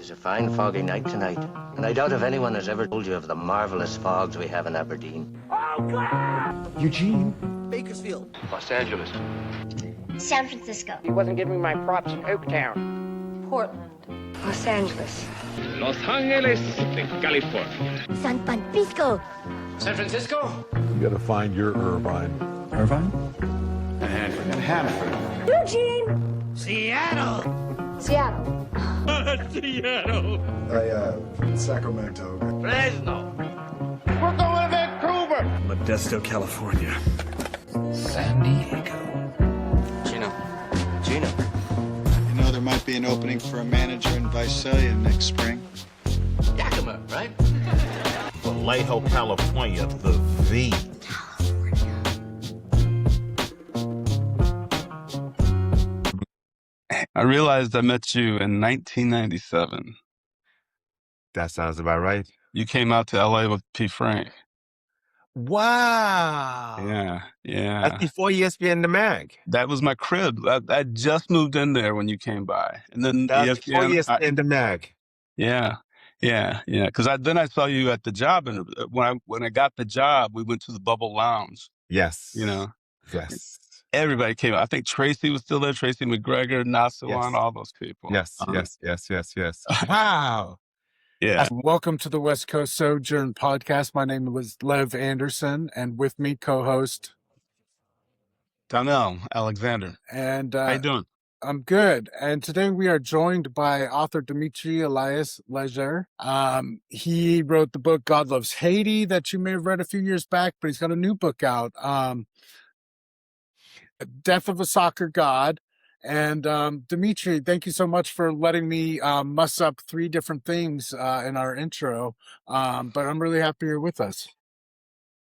It's a fine foggy night tonight, and I doubt if anyone has ever told you of the marvelous fogs we have in Aberdeen. Eugene. Bakersfield. Los Angeles. San Francisco. He wasn't giving my props in Oaktown. Portland. Los Angeles. Los Angeles de California. San Francisco. San Francisco? You gotta find your Irvine. Irvine? And Hanford. Eugene. Seattle. Seattle. Seattle. Sacramento. Fresno. We're going to Vancouver. Modesto, California. San Diego. Gino. Gino. You know, there might be an opening for a manager in Visalia next spring. Yakima, right? Vallejo, California, the V. I realized I met you in 1997. That sounds about right. You came out to LA with P. Frank. Wow. Yeah. That's before ESPN the Mag. That was my crib. I just moved in there when you came by. And then That's before ESPN the Mag. Yeah. Because then I saw you at the job, and when I got the job, we went to the Bubble Lounge. Yes. You know, Yes. everybody came out. I think Tracy was still there. Tracy McGregor, Nasawan, Yes. all those people. Yes. Wow. Yeah. Welcome to the West Coast Sojourn podcast. My name is Lev Anderson, and with me, co-host Donnell Alexander. And How you doing? I'm good. And today we are joined by author Dimitry Léger. He wrote the book God Loves Haiti that you may have read a few years back, but he's got a new book out, Death of a Soccer God. And Dimitry, thank you so much for letting me muss up 3 different things in our intro. But I'm really happy you're with us.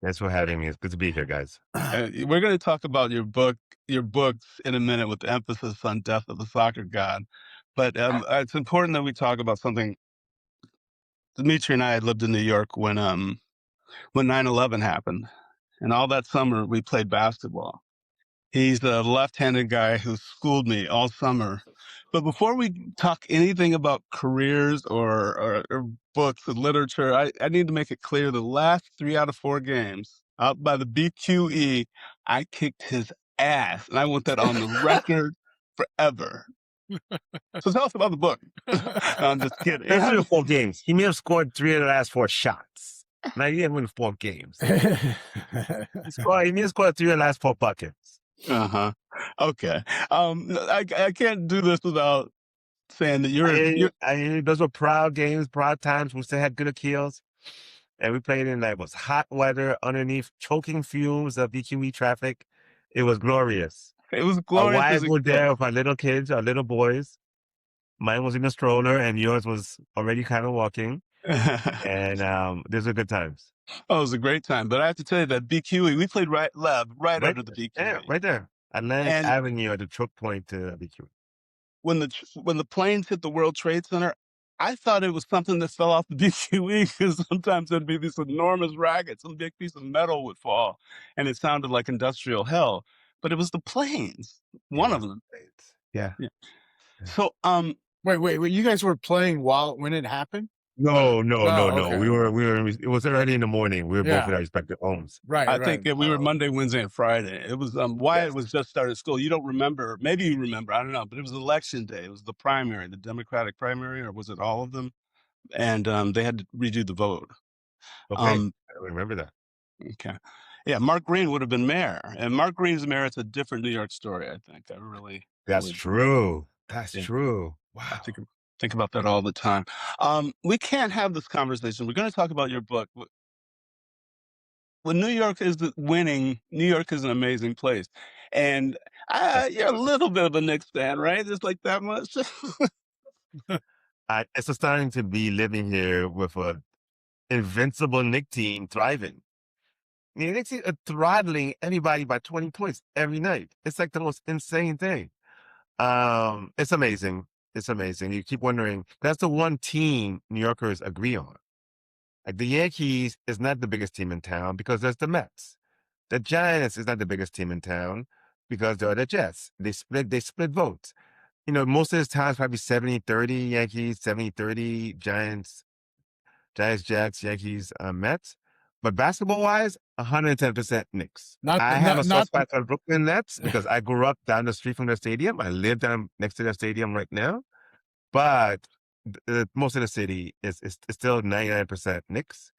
Thanks for having me. It's good to be here, guys. We're going to talk about your books in a minute with the emphasis on Death of the Soccer God. But it's important that we talk about something. Dimitri and I had lived in New York when 9/11 happened. And all that summer, we played basketball. He's the left-handed guy who schooled me all summer. But before we talk anything about careers or books or literature, I need to make it clear the last 3 out of 4 games out by the BQE, I kicked his ass. And I want that on the record forever. So tell us about the book. No, I'm just kidding. 3 out of 4 games. He may have scored 3 of the last 4 shots. Now, he didn't win 4 games. He may have scored 3 of the last 4 buckets. Uh-huh. Okay. I can't do this without saying that those were proud games, proud times. We still had good Achilles. And we played in was hot weather underneath choking fumes of BQE traffic. It was glorious. It was glorious. Our wives were there with our little kids, our little boys. Mine was in a stroller and yours was already kind of walking. And those were good times. Oh, it was a great time. But I have to tell you that BQE, we played right under the BQE. Yeah, right there. Atlantic Avenue at the choke point to BQE. When the planes hit the World Trade Center, I thought it was something that fell off the BQE because sometimes there'd be this enormous racket, some big piece of metal would fall, and it sounded like industrial hell. But it was the planes, one of them. Yeah. So, Wait, you guys were playing when it happened? No. Okay. We were. It was early in the morning. We were both in our respective homes. Right. I think we were Monday, Wednesday, and Friday. It was Wyatt was just started school. You don't remember? Maybe you remember. I don't know. But it was election day. It was the primary, the Democratic primary, or was it all of them? And they had to redo the vote. Okay, I remember that. Okay. Yeah, Mark Green would have been mayor, and Mark Green's mayor. It's a different New York story. I think. That's true. That's true. Wow. I think about that all the time. We can't have this conversation. We're going to talk about your book. When New York is winning, New York is an amazing place. And you're a little bit of a Knicks fan, right? Just like that much? It's astounding to be living here with an invincible Knicks team thriving. The Knicks are throttling anybody by 20 points every night. It's like the most insane thing. It's amazing. It's amazing. You keep wondering. That's the one team New Yorkers agree on. Like the Yankees is not the biggest team in town because there's the Mets. The Giants is not the biggest team in town because there are the Jets. They split votes. most of his time is probably 70-30 Yankees, 70-30 Giants, Jets, Yankees, Mets. But basketball-wise, 110% Knicks. I have a soft spot for the Brooklyn Nets because I grew up down the street from their stadium. I live down next to their stadium right now. But most of the city is still 99% Knicks.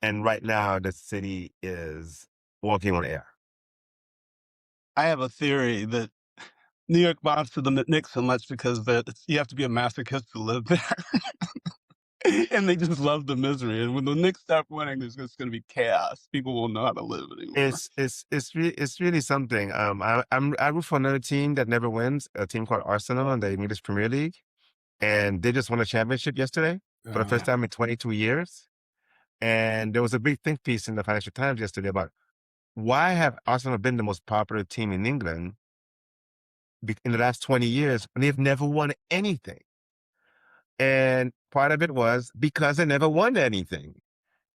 And right now, the city is walking on air. I have a theory that New York bonds to the Knicks so much because you have to be a masochist to live there. And they just love the misery. And when the Knicks start winning, there's just going to be chaos. People won't know how to live anymore. It's really something. I root for another team that never wins, a team called Arsenal in the English Premier League, and they just won a championship yesterday for the first time in 22 years. And there was a big think piece in the Financial Times yesterday about why have Arsenal been the most popular team in England in the last 20 years when they've never won anything. And part of it was because they never won anything.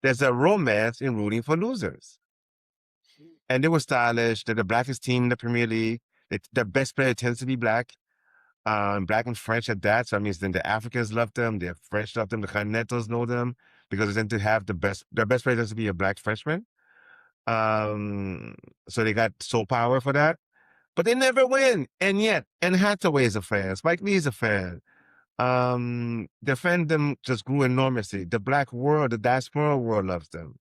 There's a romance in rooting for losers. And they were stylish. They're the blackest team in the Premier League. The best player tends to be black. Black and French at that. So that means then the Africans love them. The French love them. The Continentals know them because they tend to have their best player tends to be a black Frenchman. So they got soul power for that. But they never win. And yet, Anne Hathaway is a fan. Spike Lee is a fan. Their fandom just grew enormously. The black world, the diaspora world loves them.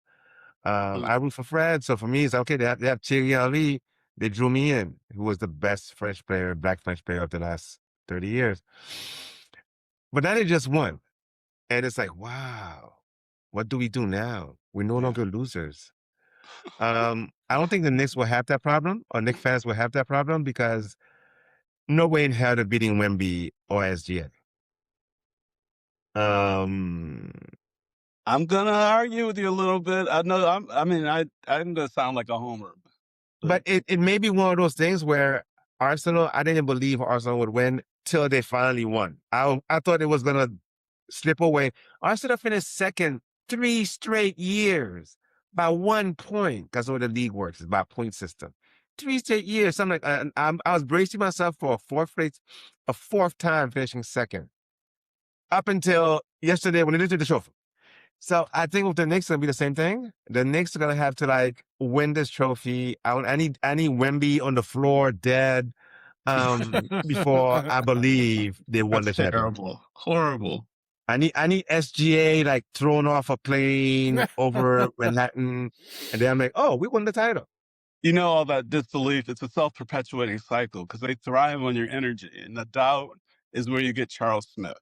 I root for Fred. So for me, it's okay. They have Thierry Henry. They drew me in, who was the best French player, black French player of the last 30 years. But now they just won. And it's like, wow, what do we do now? We're no longer losers. I don't think the Knicks will have that problem, or Knicks fans will have that problem, because no way in hell they're beating Wemby or SGA. I'm gonna argue with you a little bit. I know. I'm gonna sound like a homer, but it may be one of those things where Arsenal. I didn't believe Arsenal would win till they finally won. I thought it was gonna slip away. Arsenal finished second 3 straight years by 1 point. That's how the league works. It's by point system. 3 straight years. So I'm like, I was bracing myself for a fourth time finishing second. Up until yesterday when they lifted the trophy. So I think with the Knicks, it'll be the same thing. The Knicks are going to have to win this trophy. I need Wemby on the floor dead before I believe they won the championship. Terrible. Horrible. I need SGA thrown off a plane over Manhattan. And then I'm like, oh, we won the title. You know, all that disbelief, it's a self-perpetuating cycle because they thrive on your energy. And the doubt is where you get Charles Smith.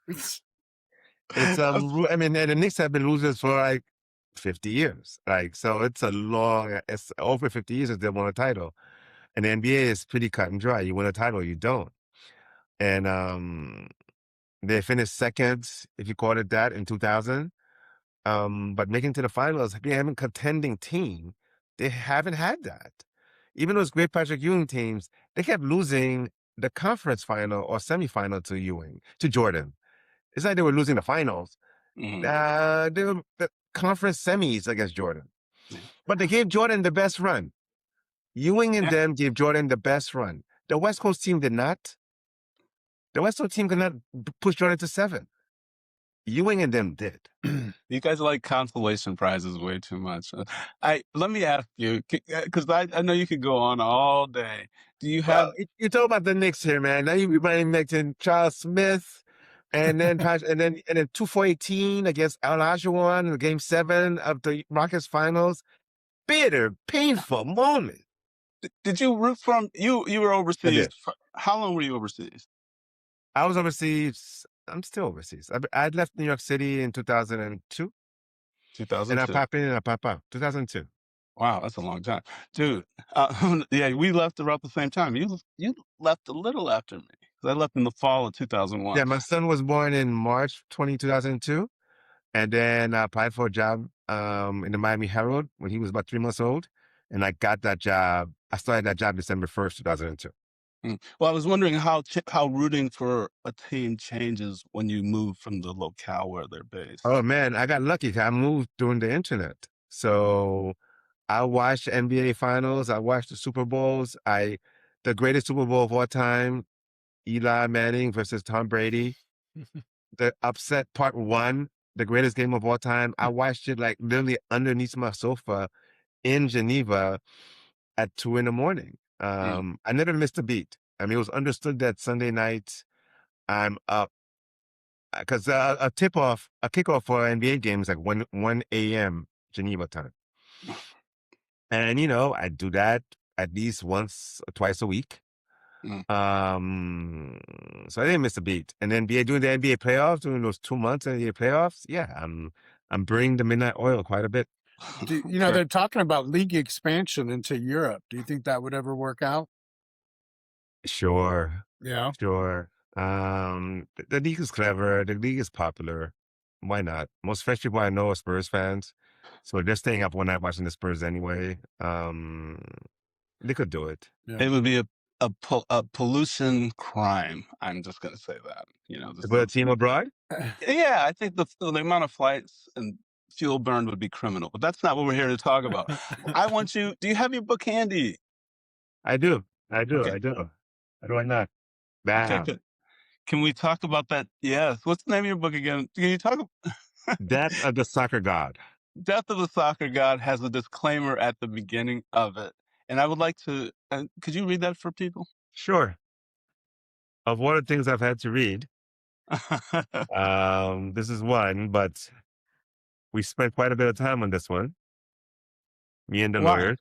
It's and the Knicks have been losers for 50 years. So it's over 50 years since they won a title. And the NBA is pretty cut and dry. You win a title, you don't. And they finished second, if you call it that, in 2000. But making it to the finals, having a contending team, they haven't had that. Even those great Patrick Ewing teams, they kept losing the conference final or semifinal to Jordan. It's like they were losing the finals. Mm-hmm. They were the conference semis against Jordan. But they gave Jordan the best run. Ewing and them gave Jordan the best run. The West Coast team did not. The West Coast team could not push Jordan to 7. Ewing and them did. You guys like consolation prizes way too much. Let me ask you, because I know you could go on all day. Do you have? Well, you talk about the Knicks here, man. Now you reminding me of Charles Smith, and then 2-4-18 against Al Ajawan in Game 7 of the Rockets finals. Bitter, painful moment. Did you root from you? You were overseas. How long were you overseas? I was overseas. I'm still overseas. I left New York City in 2002. 2002. And I pop in and I pop out. 2002. Wow, that's a long time. Dude, yeah, we left about the same time. You left a little after me. I left in the fall of 2001. Yeah, my son was born in March 2002. And then I applied for a job in the Miami Herald when he was about 3 months old. And I got that job. I started that job December 1st, 2002. Well, I was wondering how rooting for a team changes when you move from the locale where they're based. Oh, man, I got lucky. I moved during the internet. So I watched NBA finals. I watched the Super Bowls. I the greatest Super Bowl of all time, Eli Manning versus Tom Brady. The Upset Part 1, the greatest game of all time. I watched it like literally underneath my sofa in Geneva at 2 a.m. I never missed a beat. I mean, it was understood that Sunday night I'm up because a kickoff for an NBA game is like 1 a.m. Geneva time. And, I do that at least once or twice a week. So I didn't miss a beat. And then during the NBA playoffs, during those 2 months in the NBA playoffs, yeah, I'm bringing the midnight oil quite a bit. They're talking about league expansion into Europe. Do you think that would ever work out? Sure. Yeah. Sure. The league is clever. The league is popular. Why not? Most French people I know are Spurs fans. So they're staying up one night watching the Spurs anyway. They could do it. Yeah. It would be a pollution crime. I'm just going to say that. To put a team abroad? Yeah, I think the amount of flights and fuel burned would be criminal, but that's not what we're here to talk about. Do you have your book handy? I do. Okay. I do. How do I not? Bam. Okay, good. Can we talk about that? Yes. What's the name of your book again? Can you talk? Death of the Soccer God. Death of the Soccer God has a disclaimer at the beginning of it. And I would like to, could you read that for people? Sure. Of all the things I've had to read, this is one, but we spent quite a bit of time on this one. Me and the lawyers.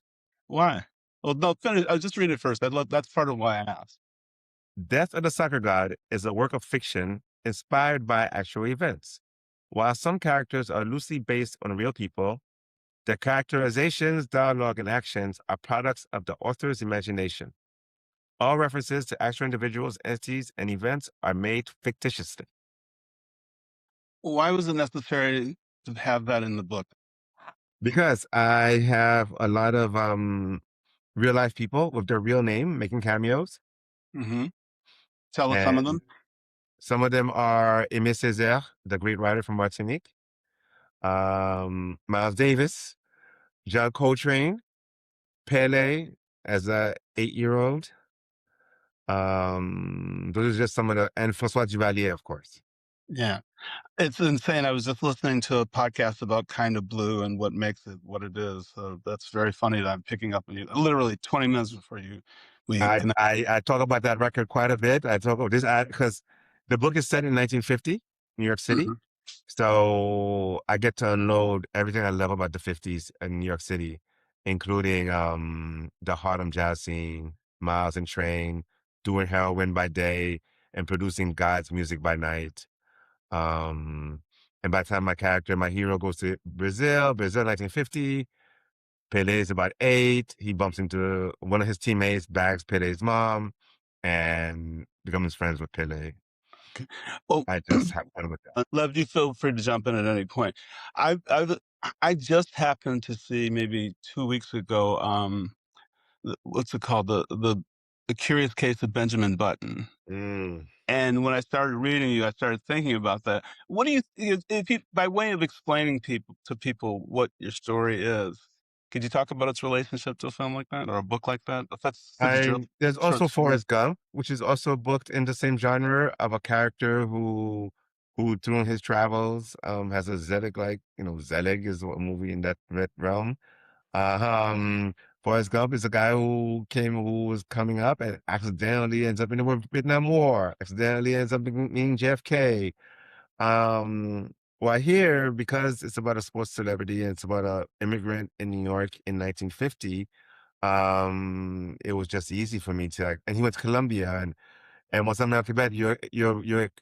Why? Well, no, finish. I'll just read it first. That's part of why I asked. Death of the Soccer God is a work of fiction inspired by actual events. While some characters are loosely based on real people, the characterizations, dialogue, and actions are products of the author's imagination. All references to actual individuals, entities, and events are made fictitiously. Why was it necessary to have that in the book? Because I have a lot of real life people with their real name making cameos. Mm-hmm. Tell us some of them. Some of them are Aimé Césaire, the great writer from Martinique, Miles Davis, John Coltrane, Pele as a 8-year-old. Those are just some of and François Duvalier, of course. Yeah. It's insane. I was just listening to a podcast about Kind of Blue and what makes it what it is. So that's very funny that I'm picking up on you. Literally 20 minutes before I talk about that record quite a bit. I talk about this because the book is set in 1950, New York City. Mm-hmm. So I get to unload everything I love about the 50s in New York City, including the Harlem jazz scene, Miles and Train, doing heroin by day and producing God's music by night. And by the time my hero goes to Brazil 1950, Pele is about 8. He bumps into one of his teammates, bags Pele's mom, and becomes friends with Pele. Okay. Well, I just have fun with that. Lev, you feel free to jump in at any point. I just happened to see maybe 2 weeks ago, what's it called? The Curious Case of Benjamin Button. And when I started reading you, I started thinking about that. What do you, if you, by way of explaining to people what your story is, could you talk about its relationship to a film like that or a book like that? If that's there's also Forrest Gump, which is also booked in the same genre of a character who during his travels has a Zelig Zelig is a movie in that realm. Forrest Gump is a guy who was coming up and accidentally ends up in the Vietnam War, accidentally ends up being JFK. Well, here, because it's about a sports celebrity and it's about an immigrant in New York in 1950, it was just easy for me to and he went to Columbia and once I'm at Quebec, you're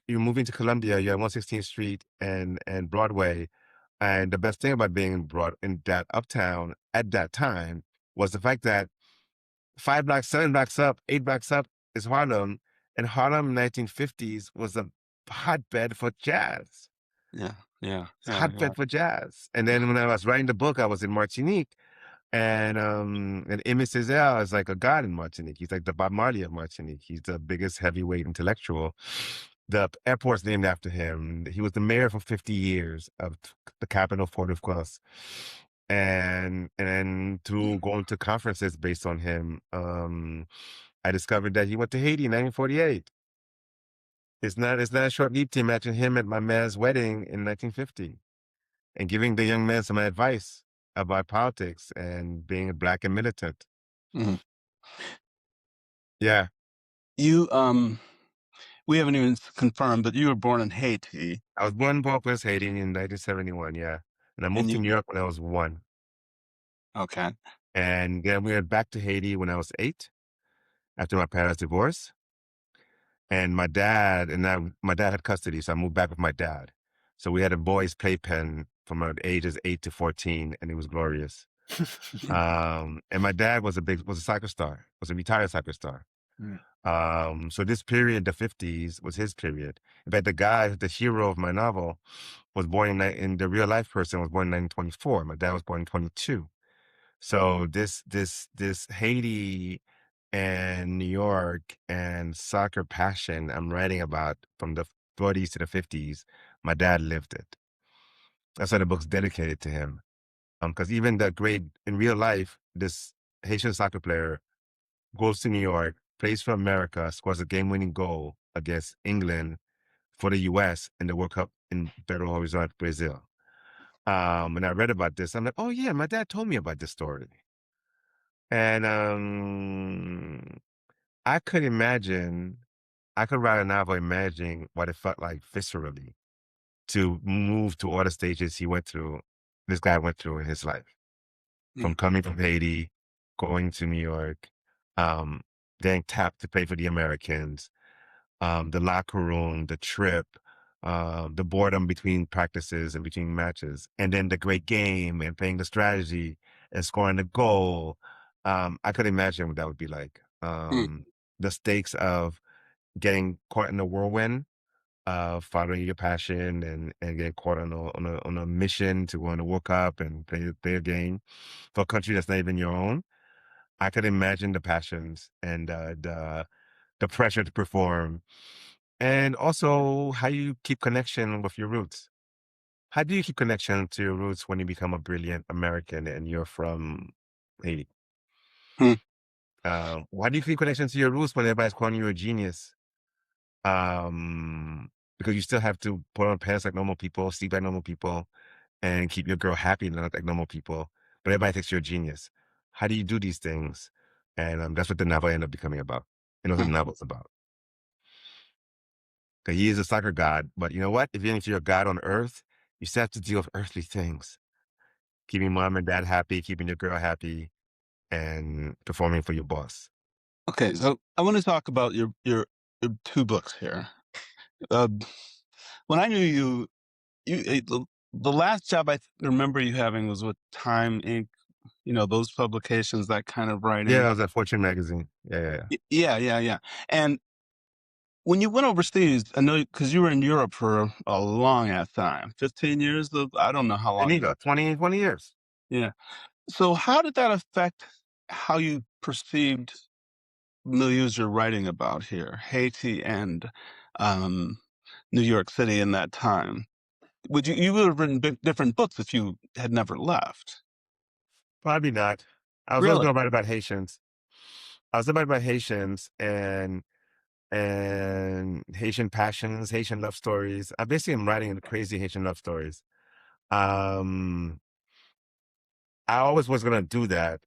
moving to Columbia, you're at 116th Street and Broadway. And the best thing about being in that uptown at that time was the fact that 5 blocks, 7 blocks up, 8 blocks up is Harlem. And Harlem 1950s was a hotbed for jazz. Yeah. Hotbed for jazz. And then when I was writing the book, I was in Martinique. And Aimé Césaire is like a god in Martinique. He's like the Bob Marley of Martinique. He's the biggest heavyweight intellectual. The airport's named after him. He was the mayor for 50 years of the capital, Port-au-Prince. And then through going to conferences based on him, I discovered that he went to Haiti in 1948. It's not a short leap to imagine him at my man's wedding in 1950 and giving the young man some advice about politics and being black and militant. Mhm. Yeah. You, we haven't even confirmed, but you were born in Haiti. I was born in Port-au-Prince, Haiti in 1971, yeah. And I moved to New York when I was 1. Okay. And then we went back to Haiti when I was 8 after my parents' divorce. And my dad had custody, so I moved back with my dad. So we had a boys' playpen from ages 8 to 14, and it was glorious. And my dad was a soccer star, was a retired soccer star. So this period, the 50s, was his period. In fact, the hero of my novel, was born in the real life person was born in 1924. My dad was born in 22. So this Haiti and New York and soccer passion I'm writing about from the 40s to the 50s, my dad lived it. That's why the book's dedicated to him. Because even in real life, this Haitian soccer player goes to New York, plays for America, scores a game-winning goal against England for the U.S. in the World Cup in Belo Horizonte, Brazil. And I read about this. I'm like, oh yeah, my dad told me about this story. And I could write a novel imagining what it felt like viscerally to move to all the stages this guy went through in his life. From coming from Haiti, going to New York, getting tapped to play for the Americans, the locker room, the trip, the boredom between practices and between matches, and then the great game and playing the strategy and scoring the goal. I could imagine what that would be like. The stakes of getting caught in the whirlwind, following your passion and getting caught on a mission to go on the World Cup and play a game for a country that's not even your own. I could imagine the passions and the pressure to perform, and also how you keep connection with your roots. How do you keep connection to your roots when you become a brilliant American and you're from Haiti? Why do you keep connection to your roots when everybody's calling you a genius? Because you still have to put on pants like normal people, sleep like normal people, and keep your girl happy like normal people. But everybody thinks you're a genius. How do you do these things? And that's what the novel ended up becoming about. And that's what the novel's about. Because he is a soccer god, but you know what? Even if you're a god on earth, you still have to deal with earthly things. Keeping mom and dad happy, keeping your girl happy, and performing for your boss. Okay, so I want to talk about your 2 books here. When I knew you, the last job I remember you having was with Time Inc. You know, those publications, that kind of writing. Yeah, I was at Fortune magazine. Yeah. Yeah. And when you went overseas, I know because you were in Europe for a long ass time, 15 years. I don't know how long. 20 years. Yeah. So how did that affect how you perceived milieus you're writing about here, Haiti and New York City in that time? You would have written different books if you had never left? Probably not. I was always Really? going to write about Haitians. I was writing about Haitians and Haitian passions, Haitian love stories. I basically am writing crazy Haitian love stories. I always was going to do that.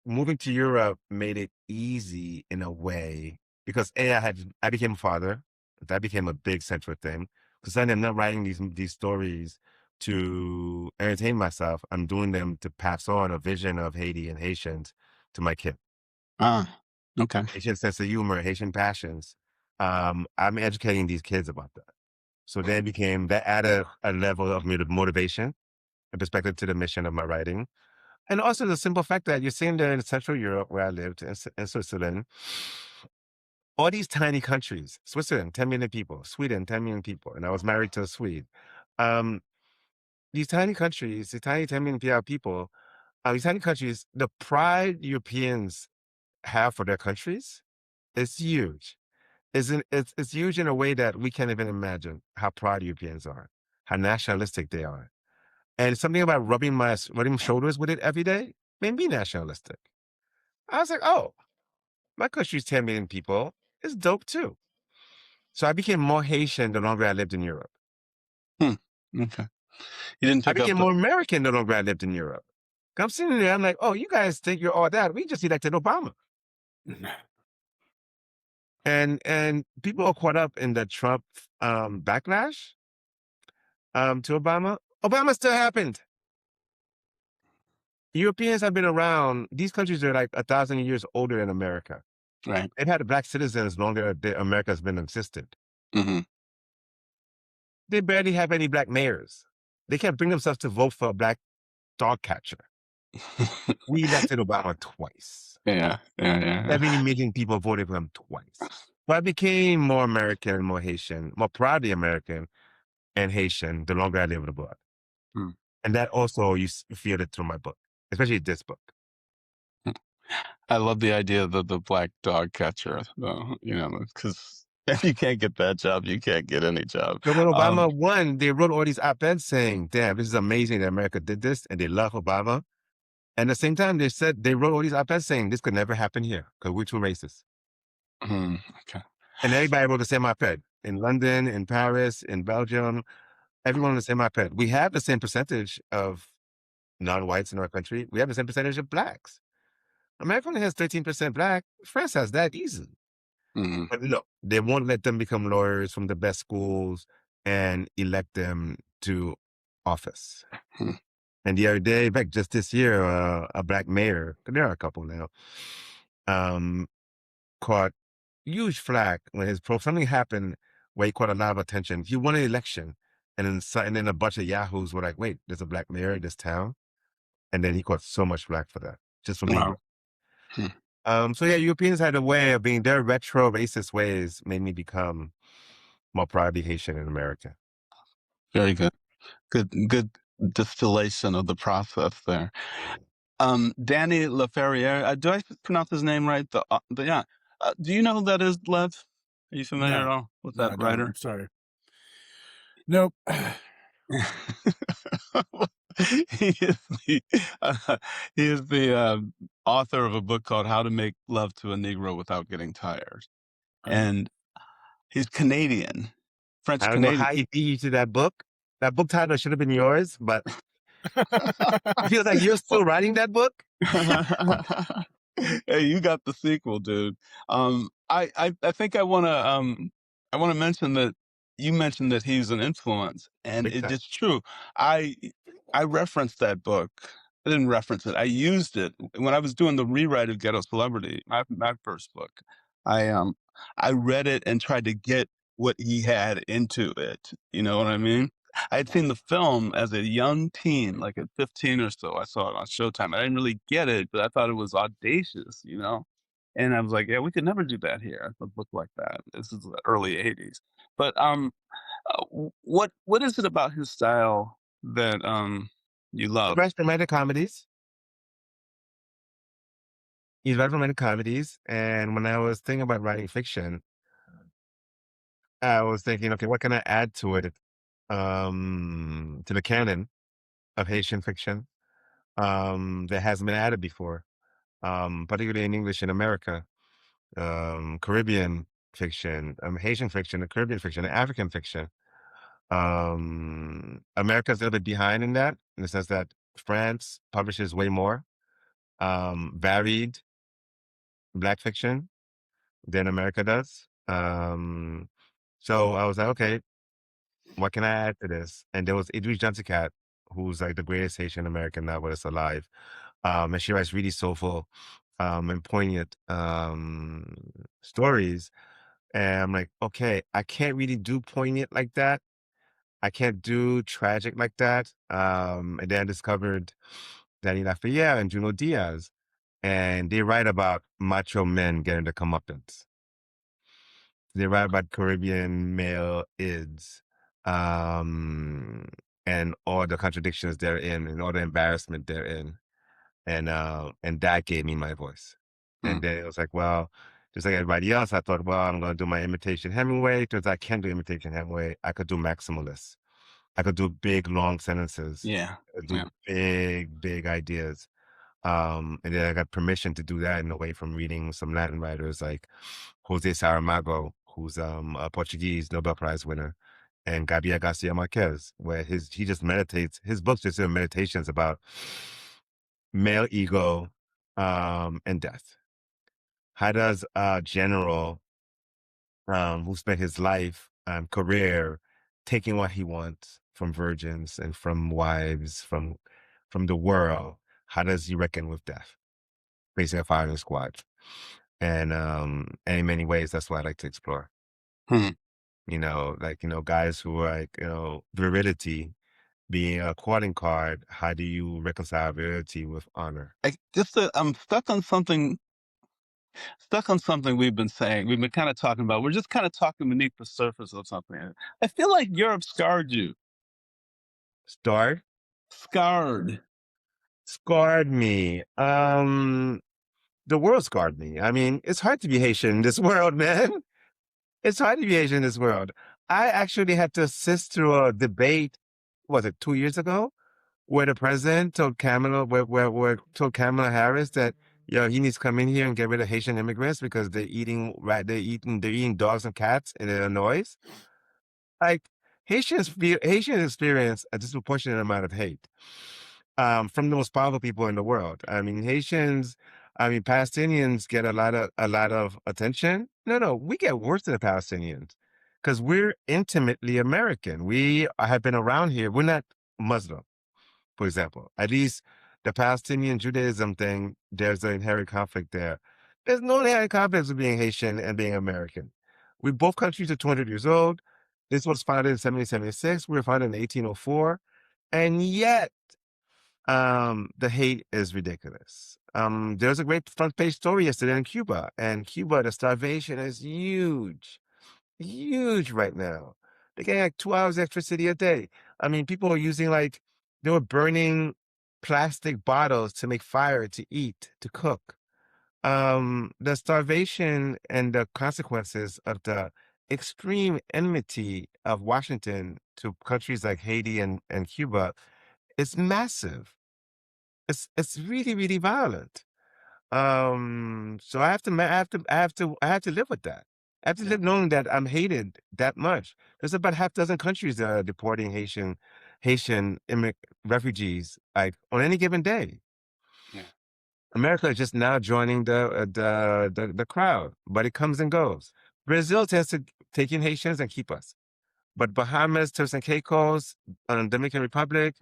Moving to Europe made it easy in a way because I became a father. That became a big central thing because then I'm not writing these stories to entertain myself. I'm doing them to pass on a vision of Haiti and Haitians to my kid. Okay. Haitian sense of humor, Haitian passions. I'm educating these kids about that. So that added a level of motivation and perspective to the mission of my writing. And also the simple fact that you're sitting there in Central Europe where I lived, in Switzerland, all these tiny countries, Switzerland, 10 million people, Sweden, 10 million people, and I was married to a Swede. These tiny countries, the tiny 10 million people, these tiny countries, the pride Europeans have for their countries is huge. It's huge in a way that we can't even imagine how proud Europeans are, how nationalistic they are. And something about rubbing shoulders with it every day made me nationalistic. I was like, oh, my country's 10 million people. It's dope too. So I became more Haitian the longer I lived in Europe. Okay. You didn't I pick up became the... more American the longer I lived in Europe. I'm sitting there, I'm like, oh, you guys think you're all that. We just elected Obama. And people are caught up in the Trump backlash to Obama. Obama still happened. Europeans have been around. These countries are like 1,000 years older than America. Right. They've had black citizens longer than America's been existed. Mm-hmm. They barely have any black mayors. They can't bring themselves to vote for a black dog catcher. We elected Obama twice. Yeah. 70 million people voted for him twice. So I became more American, more Haitian, more proudly American and Haitian the longer I lived abroad. And that also, you feel it through my book, especially this book. I love the idea of the black dog catcher, though, because if you can't get that job, you can't get any job. So when Obama won, they wrote all these op-eds saying, damn, this is amazing that America did this, and they love Obama. And at the same time, they wrote all these op-eds saying this could never happen here because we're too racist. Okay. And everybody wrote the same op-ed in London, in Paris, in Belgium. Everyone on the same op-ed. We have the same percentage of non-whites in our country. We have the same percentage of blacks. America only has 13% black. France has that easily. But no, they won't let them become lawyers from the best schools and elect them to office. And the other day, in fact, just this year, a black mayor, there are a couple now, caught huge flack when something happened where he caught a lot of attention. He won an election, and then a bunch of yahoos were like, wait, there's a black mayor in this town? And then he caught so much flack for that, just for me. So yeah, Europeans had a way of being, their retro racist ways made me become more proudly Haitian in America. Very good. Good distillation of the process there. Danny Leferrier, do I pronounce his name right? Do you know who that is, Lev? Are you familiar at all with that writer? I'm sorry. Nope. He is the author of a book called How to Make Love to a Negro Without Getting Tired. And he's Canadian, French Canadian. I don't know how you beat you to that book. That book title should have been yours, but it feels like you're still writing that book. Hey, you got the sequel, dude. I think I want to mention that you mentioned that he's an influence, and it's true. I referenced that book. I didn't reference it. I used it when I was doing the rewrite of Ghetto Celebrity, my first book. I read it and tried to get what he had into it. You know what I mean? I had seen the film as a young teen, like at 15 or so. I saw it on Showtime. I didn't really get it, but I thought it was audacious, And I was like, yeah, we could never do that here. A book like that. This is the early 80s. But what is it about his style that you love? He writes romantic comedies. He's writing romantic comedies. And when I was thinking about writing fiction, I was thinking, okay, what can I add to it? To the canon of Haitian fiction that hasn't been added before, particularly in English in America, Caribbean fiction, Haitian fiction, Caribbean fiction, African fiction. America's a little bit behind in that, in the sense that France publishes way more varied Black fiction than America does. So I was like, okay, what can I add to this? And there was Idris Jantikat, who's like the greatest Haitian American novelist alive. And she writes really soulful and poignant stories. And I'm like, okay, I can't really do poignant like that. I can't do tragic like that. And then I discovered Danny Lafayette and Junot Diaz. And they write about macho men getting their comeuppance. They write about Caribbean male ids. And all the contradictions they're in and all the embarrassment they're in. And that gave me my voice. And then it was like, well, just like everybody else, I thought, well, I'm going to do my imitation Hemingway. Because I can do imitation Hemingway. I could do maximalist. I could do big, long sentences. Yeah. I could do big, big ideas. And then I got permission to do that in a way from reading some Latin writers like Jose Saramago, who's a Portuguese Nobel Prize winner, and Gabriel Garcia Marquez, where he just meditates. His books just are meditations about male ego and death. How does a general who spent his life career taking what he wants from virgins and from wives, from the world, how does he reckon with death? Facing a firing squad. And in many ways, that's what I like to explore. Guys who are like, virility being a calling card. How do you reconcile virility with honor? I'm stuck on something we've been saying. We've been kind of talking about. We're just kind of talking beneath the surface of something. I feel like Europe scarred you. Scarred? Scarred me. The world scarred me. I mean, it's hard to be Haitian in this world, man. It's hard to be Haitian in this world. I actually had to assist through a debate, was it 2 years ago, where the president told told Kamala Harris that he needs to come in here and get rid of Haitian immigrants because they're eating dogs and cats in Illinois. Like Haitians experience a disproportionate amount of hate from the most powerful people in the world. I mean, Palestinians get a lot of attention. No, we get worse than the Palestinians because we're intimately American. We have been around here. We're not Muslim, for example. At least the Palestinian Judaism thing, there's an inherent conflict there. There's no inherent conflict with being Haitian and being American. Both countries are 200 years old. This was founded in 1776. We were founded in 1804. And yet, the hate is ridiculous. There's a great front page story yesterday in Cuba. And Cuba, the starvation is huge right now. They're getting like 2 hours electricity a day. I mean, people are using they were burning plastic bottles to make fire, to eat, to cook. The starvation and the consequences of the extreme enmity of Washington to countries like Haiti and Cuba is massive. It's really, really violent. So I have to live with that. I have to live knowing that I'm hated that much. There's about half dozen countries that are deporting Haitian refugees like on any given day. Yeah. America is just now joining the crowd, but it comes and goes. Brazil tends to take in Haitians and keep us. But Bahamas, Turks and Caicos, Dominican Republic,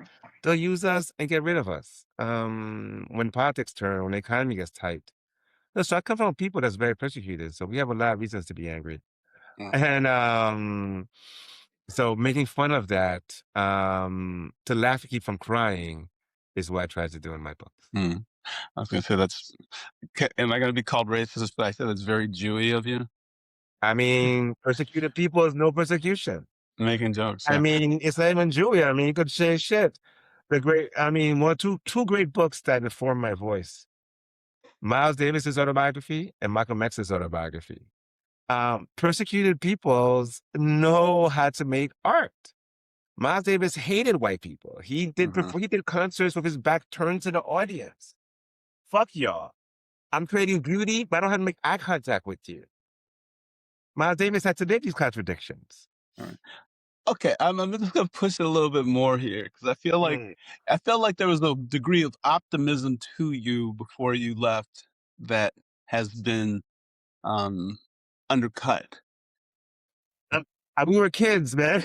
they'll use us and get rid of us when politics turn, when the economy gets tight. So I come from people that's very persecuted, so we have a lot of reasons to be angry. And so making fun of that, to laugh and keep from crying is what I try to do in my books. I was going to say am I going to be called racist? But I said it's very Jewy of you. I mean, persecuted people is no persecution. Making jokes. I mean, it's not even Jewy. I mean, you could say shit. Two great books that inform my voice. Miles Davis's autobiography and Malcolm X's autobiography. Persecuted peoples know how to make art. Miles Davis hated white people. He did concerts with his back turned to the audience. Fuck y'all. I'm creating beauty, but I don't have to make eye contact with you. Miles Davis had to live these contradictions. All right. Okay, I'm just going to push it a little bit more here because I feel like there was a degree of optimism to you before you left that has been undercut. We were kids, man.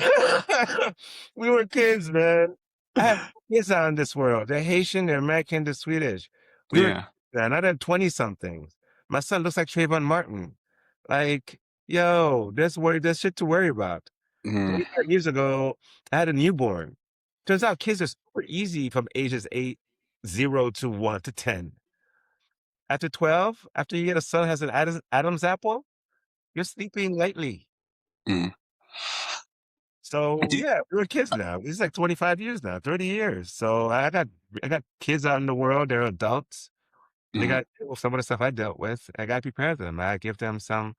We were kids, man. I have kids out in this world. They're Haitian, they're American, they're Swedish. And I'm 20-somethings. My son looks like Trayvon Martin. Like, yo, there's shit to worry about. 25 years ago, I had a newborn. Turns out kids are super easy from ages 0 to 1 to 10. After 12, after you get a son has an Adam's apple, you're sleeping lightly. So yeah, we're kids now. It's like 25 years now, 30 years. So I got kids out in the world. They're adults. They got some of the stuff I dealt with. I got to prepare them. I give them a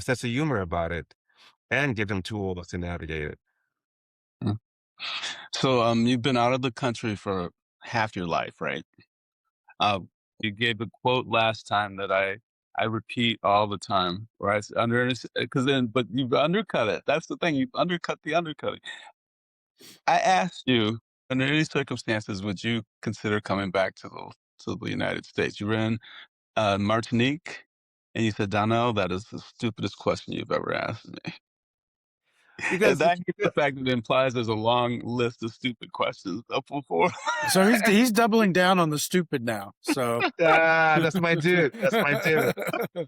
sense of humor about it, and give them tools to navigate it. So you've been out of the country for half your life, right? You gave a quote last time that I repeat all the time, where I but you've undercut it. That's the thing. You've undercut the undercutting. I asked you, under any circumstances, would you consider coming back to the United States? You were in Martinique, and you said, Donnell, that is the stupidest question you've ever asked me. And Because I hate the fact that it implies there's a long list of stupid questions up before. So he's doubling down on the stupid now. So that's my dude. That's my dude.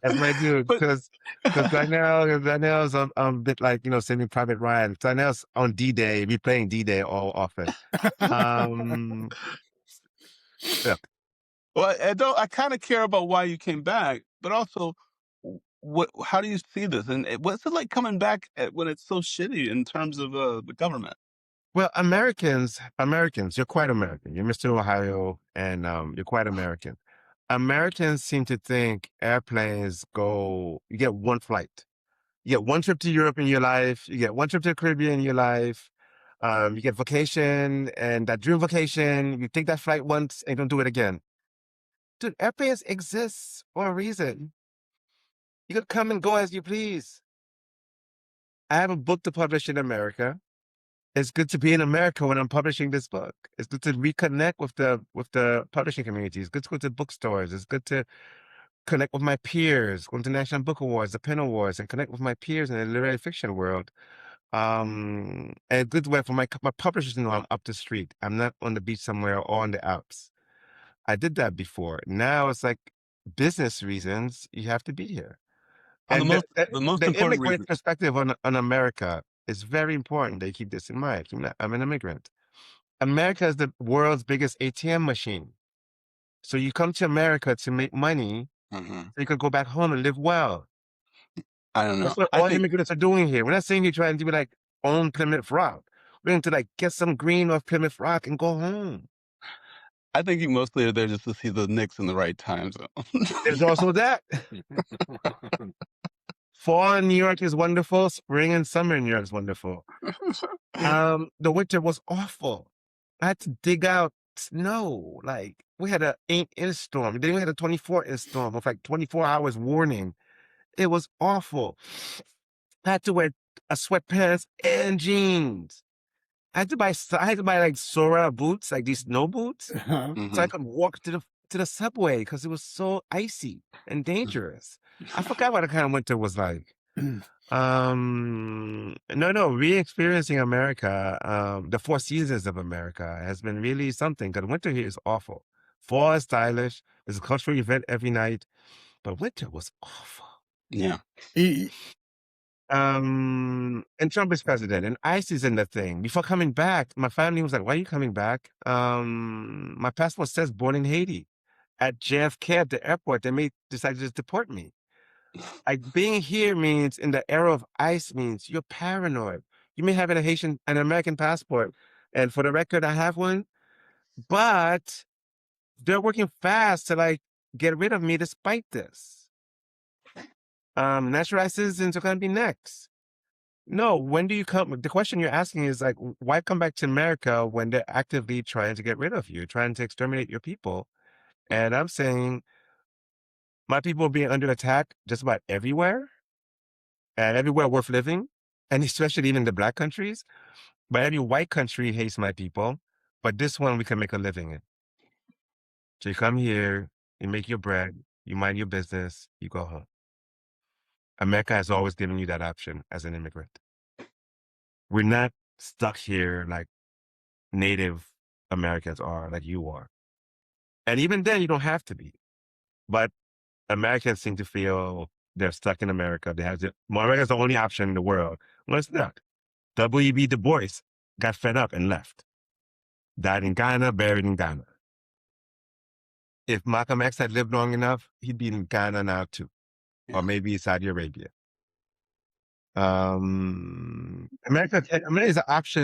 That's my dude. Because Donnell's a bit like, Saving Private Ryan. Donnell's on D-Day. We playing D-Day all often. Yeah. Well, I kind of care about why you came back, but also, how do you see this? And what's it like coming back when it's so shitty in terms of the government? Well, Americans, you're quite American. You're Mr. Ohio, and you're quite American. Americans seem to think airplanes you get one flight. You get one trip to Europe in your life. You get one trip to the Caribbean in your life. You get vacation, and that dream vacation, you take that flight once and don't do it again. Dude, airplanes exist for a reason. You could come and go as you please. I have a book to publish in America. It's good to be in America when I'm publishing this book. It's good to reconnect with the publishing community. It's good to go to bookstores. It's good to connect with my peers, go to National Book Awards, the PEN Awards, and connect with my peers in the literary fiction world. And a good way for my publishers to know I'm up the street. I'm not on the beach somewhere or on the Alps. I did that before. Now it's like business reasons, you have to be here. And the most important immigrant reason. perspective on America is very important that you keep this in mind. I'm an immigrant. America is the world's biggest ATM machine. So you come to America to make money, so you can go back home and live well. I don't know. That's what all immigrants are doing here. We're not saying you're trying to be like own Plymouth Rock. We're going to like get some green off Plymouth Rock and go home. I think you mostly are there just to see the Knicks in the right time zone. There's also that. Fall in New York is wonderful. Spring and summer in New York is wonderful. The winter was awful. I had to dig out snow. Like, we had an 8-inch storm. Then we had a 24-inch storm with like 24 hours warning. It was awful. I had to wear sweatpants and jeans. I had to buy like Sora boots, like these snow boots, so I could walk to the subway because it was so icy and dangerous. I forgot what the kind of winter was like. Re-experiencing America, the 4 seasons of America has been really something, because winter here is awful. Fall is stylish. There's a cultural event every night, but winter was awful. Yeah. And Trump is president, and ICE is in the thing. Before coming back, my family was like, "Why are you coming back?" My passport says born in Haiti. At JFK at the airport, they decide to just deport me. Like, being here means, in the era of ICE, means you're paranoid. You may have an American passport, and for the record, I have one, but they're working fast to like get rid of me despite this. Naturalized citizens are going to be next. No, when do you come? The question you're asking is like, why come back to America when they're actively trying to get rid of you, trying to exterminate your people? And I'm saying, my people are being under attack just about everywhere, and everywhere worth living, and especially even the Black countries. But every white country hates my people, but this one we can make a living in. So you come here, you make your bread, you mind your business, you go home. America has always given you that option as an immigrant. We're not stuck here like Native Americans are, like you are. And even then, you don't have to be. But Americans seem to feel they're stuck in America. America's the only option in the world. Well, it's not. W.E.B. Du Bois got fed up and left. Died in Ghana, buried in Ghana. If Malcolm X had lived long enough, he'd be in Ghana now too. Or maybe Saudi Arabia. America is an option